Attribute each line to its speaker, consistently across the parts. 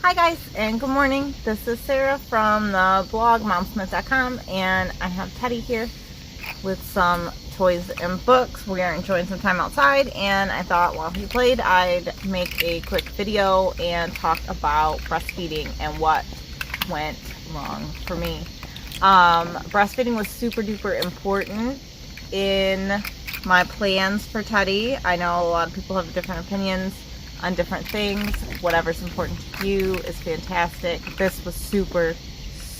Speaker 1: Hi guys, and good morning. This is Sarah from the blog momsmith.com, and I have Teddy here with some toys and books. We are enjoying some time outside, and I thought while he played I'd make a quick video and talk about breastfeeding and what went wrong for me. Breastfeeding was super duper important in my plans for Teddy. I know a lot of people have different opinions on different things. Whatever's important to you is fantastic. This was super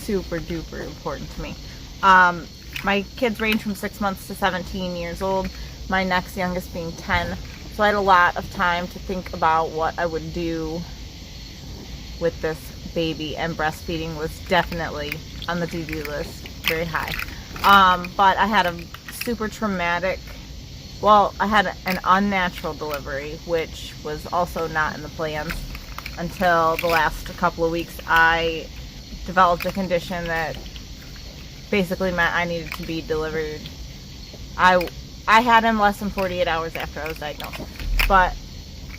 Speaker 1: duper important to me. My kids range from 6 months to 17 years old, my next youngest being 10, so I had a lot of time to think about what I would do with this baby, and breastfeeding was definitely on the to-do list, very high. But I had a super traumatic, I had an unnatural delivery, which was also not in the plans until the last couple of weeks. I developed a condition that basically meant I needed to be delivered. I had him less than 48 hours after I was diagnosed,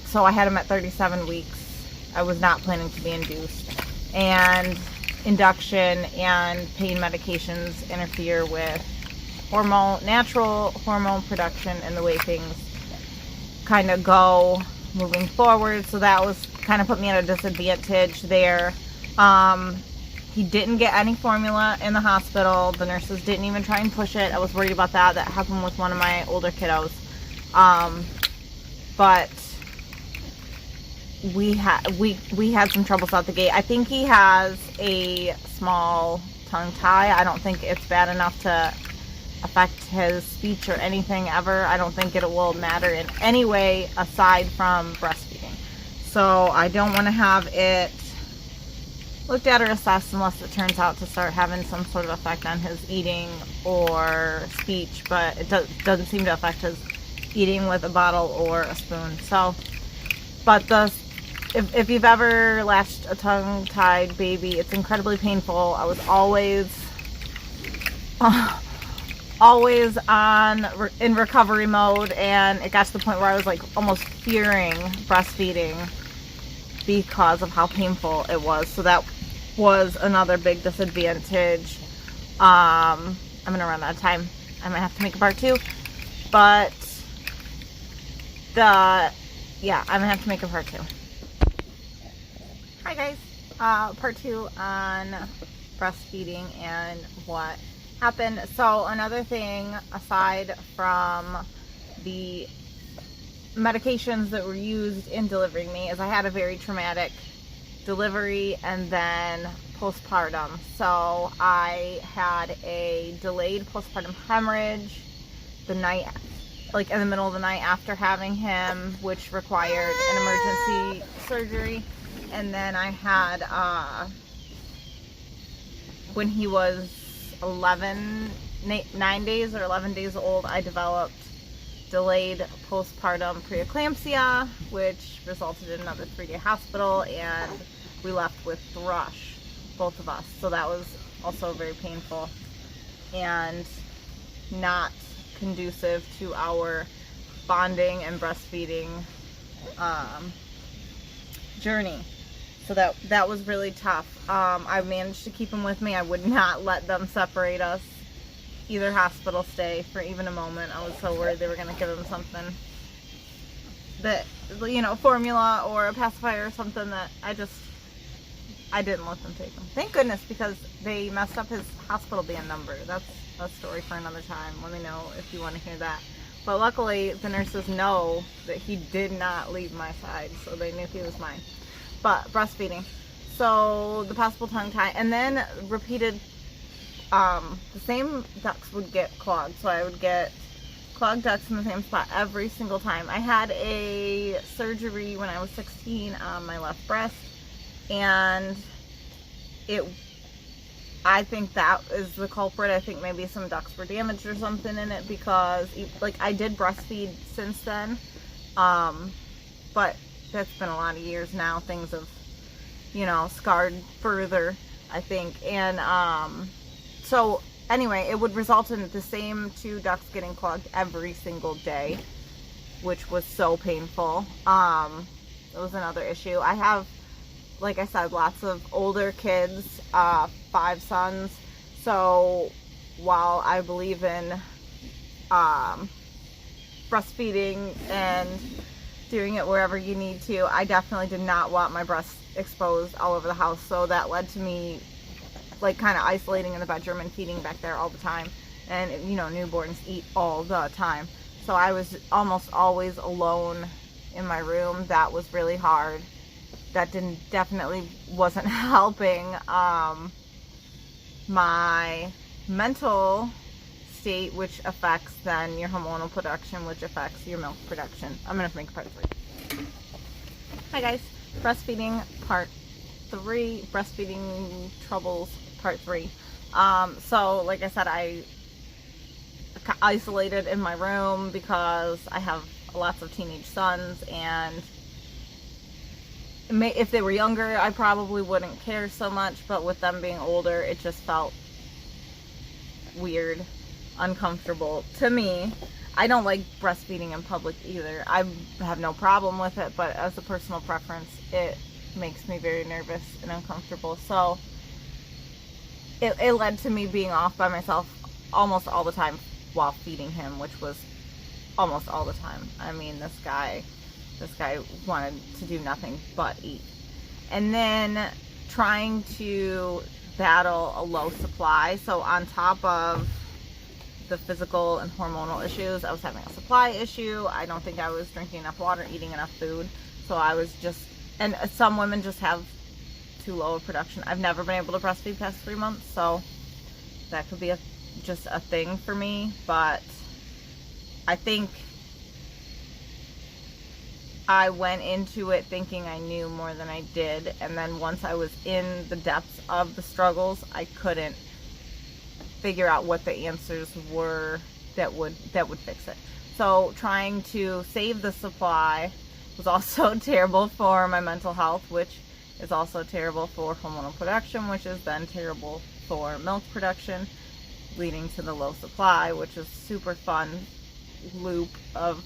Speaker 1: so I had him at 37 weeks. I was not planning to be induced, and induction and pain medications interfere with natural hormone production and the way things kind of go moving forward. So that was kind of put me at a disadvantage there. He didn't get any formula in the hospital. The nurses didn't even try and push it. I was worried about that. That happened with one of my older kiddos. But we had some troubles out the gate. I think he has a small tongue tie. I don't think it's bad enough to affect his speech or anything ever. I don't think it will matter in any way aside from breastfeeding. So I don't want to have it looked at or assessed unless it turns out to start having some sort of effect on his eating or speech, but it doesn't seem to affect his eating with a bottle or a spoon. So, but if you've ever latched a tongue-tied baby, it's incredibly painful. I was always in recovery mode, and it got to the point where I was like almost fearing breastfeeding because of how painful it was. So that was another big disadvantage. I'm gonna run out of time. I might have to make a part 2, but I'm gonna have to make a part 2. Hi guys, part 2 on breastfeeding and what happened. So another thing aside from the medications that were used in delivering me is I had a very traumatic delivery and then postpartum. So I had a delayed postpartum hemorrhage in the middle of the night after having him, which required an emergency surgery. And then I had when he was 9 days or 11 days old, I developed delayed postpartum preeclampsia, which resulted in another 3-day hospital, and we left with thrush, both of us. So that was also very painful and not conducive to our bonding and breastfeeding journey. So that was really tough. I managed to keep them with me. I would not let them separate us, either hospital stay for even a moment. I was so worried they were going to give him something that, formula or a pacifier or something, that I didn't let them take them. Thank goodness, because they messed up his hospital band number. That's a story for another time. Let me know if you want to hear that. But luckily, the nurses know that he did not leave my side, so they knew he was mine. But breastfeeding, so the possible tongue tie, and then repeated, the same ducts would get clogged. So I would get clogged ducts in the same spot every single time. I had a surgery when I was 16 on my left breast, and I think that is the culprit. I think maybe some ducts were damaged or something in it, because I did breastfeed since then, but that's been a lot of years now. Things have, scarred further, I think. And so anyway, it would result in the same 2 ducts getting clogged every single day, which was so painful. It was another issue. I have like I said, lots of older kids, 5 sons. So while I believe in breastfeeding and doing it wherever you need to, I definitely did not want my breasts exposed all over the house. So that led to me like kind of isolating in the bedroom and feeding back there all the time. And you know, newborns eat all the time. So I was almost always alone in my room. That was really hard. That definitely wasn't helping my mental state, which affects then your hormonal production, which affects your milk production. I'm gonna make part 3. Hi guys, breastfeeding part 3, breastfeeding troubles part 3. So like I said, I isolated in my room because I have lots of teenage sons, and if they were younger I probably wouldn't care so much, but with them being older it just felt weird, uncomfortable to me. I don't like breastfeeding in public either. I have no problem with it, but as a personal preference it makes me very nervous and uncomfortable. So it led to me being off by myself almost all the time while feeding him, which was almost all the time. I mean, this guy wanted to do nothing but eat. And then trying to battle a low supply. So on top of the physical and hormonal issues, I was having a supply issue. I don't think I was drinking enough water, eating enough food. So I was just, and some women just have too low of production. I've never been able to breastfeed past 3 months, so that could be just a thing for me. But I think I went into it thinking I knew more than I did, and then once I was in the depths of the struggles, I couldn't figure out what the answers were that would fix it. So trying to save the supply was also terrible for my mental health, which is also terrible for hormonal production, which is then terrible for milk production, leading to the low supply, which is super fun loop of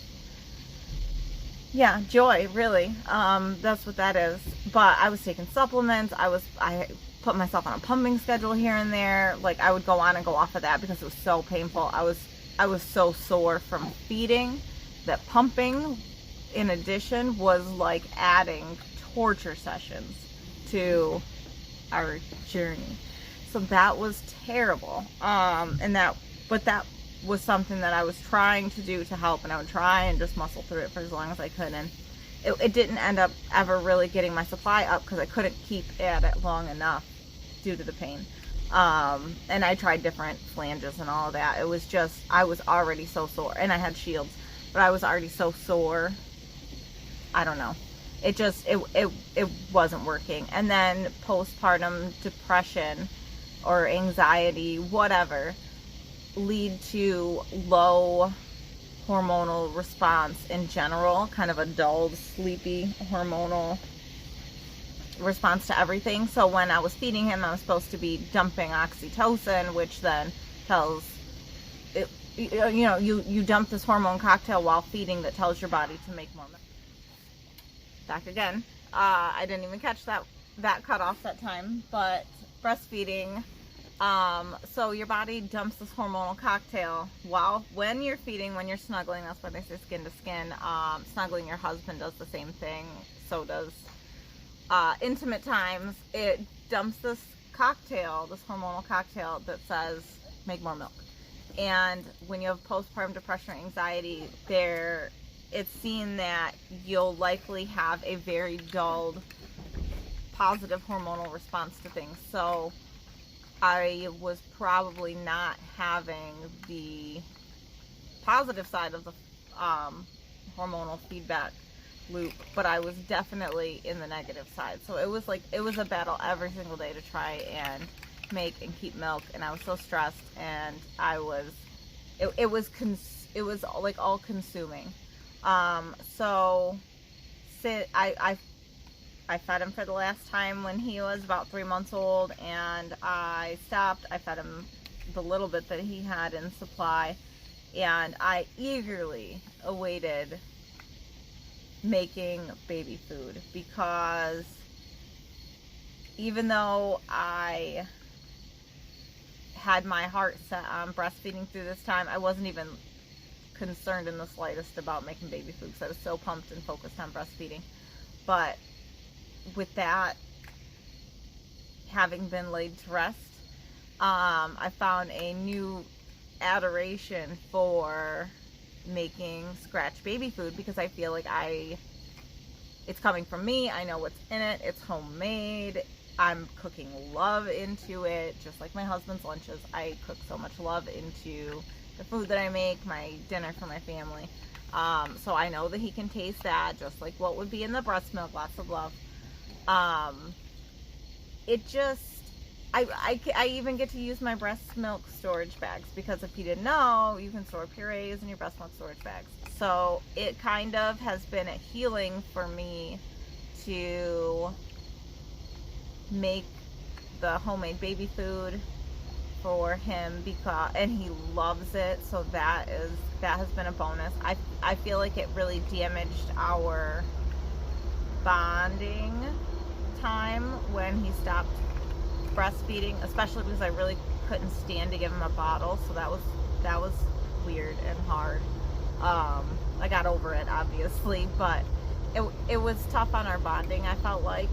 Speaker 1: joy, really. That's what that is. But I was taking supplements. I put myself on a pumping schedule here and there. Like, I would go on and go off of that because it was so painful. I was so sore from feeding that pumping, in addition, was like adding torture sessions to our journey. So that was terrible. But that was something that I was trying to do to help, and I would try and just muscle through it for as long as I could, and it didn't end up ever really getting my supply up because I couldn't keep at it long enough due to the pain. And I tried different flanges and all of that. It was just, I was already so sore, and I had shields, but I was already so sore. I don't know. It just, it wasn't working. And then postpartum depression or anxiety, whatever, lead to low hormonal response in general, kind of a dulled, sleepy hormonal response to everything. So when I was feeding him, I was supposed to be dumping oxytocin, which then tells it, you dump this hormone cocktail while feeding that tells your body to make more milk. Back again. I didn't even catch that cut off that time, but breastfeeding. So your body dumps this hormonal cocktail when you're feeding, when you're snuggling. That's why they say skin to skin. Snuggling your husband does the same thing. So does intimate times. It dumps this cocktail, this hormonal cocktail that says make more milk. And when you have postpartum depression or anxiety, it's seen that you'll likely have a very dulled positive hormonal response to things. So I was probably not having the positive side of the hormonal feedback loop, but I was definitely in the negative side. So it was a battle every single day to try and make and keep milk, and I was so stressed, and it was like all consuming. I fed him for the last time when he was about 3 months old, and I stopped. I fed him the little bit that he had in supply, and I eagerly awaited making baby food because even though I had my heart set on breastfeeding through this time, I wasn't even concerned in the slightest about making baby food because I was so pumped and focused on breastfeeding. But with that having been laid to rest, I found a new adoration for making scratch baby food because I feel like it's coming from me. I know what's in it. It's homemade. I'm cooking love into it, just like my husband's lunches. I cook so much love into the food that I make, my dinner for my family. So I know that he can taste that, just like what would be in the breast milk, lots of love. It just, I even get to use my breast milk storage bags because if you didn't know, you can store purees in your breast milk storage bags. So it kind of has been a healing for me to make the homemade baby food for him and he loves it, so that has been a bonus. I feel like it really damaged our bonding time when he stopped breastfeeding, especially because I really couldn't stand to give him a bottle, so that was weird and hard. I got over it obviously, but it was tough on our bonding. I felt like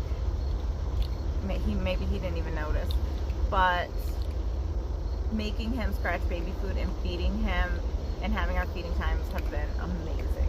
Speaker 1: maybe he didn't even notice, but making him scratch baby food and feeding him and having our feeding times have been amazing.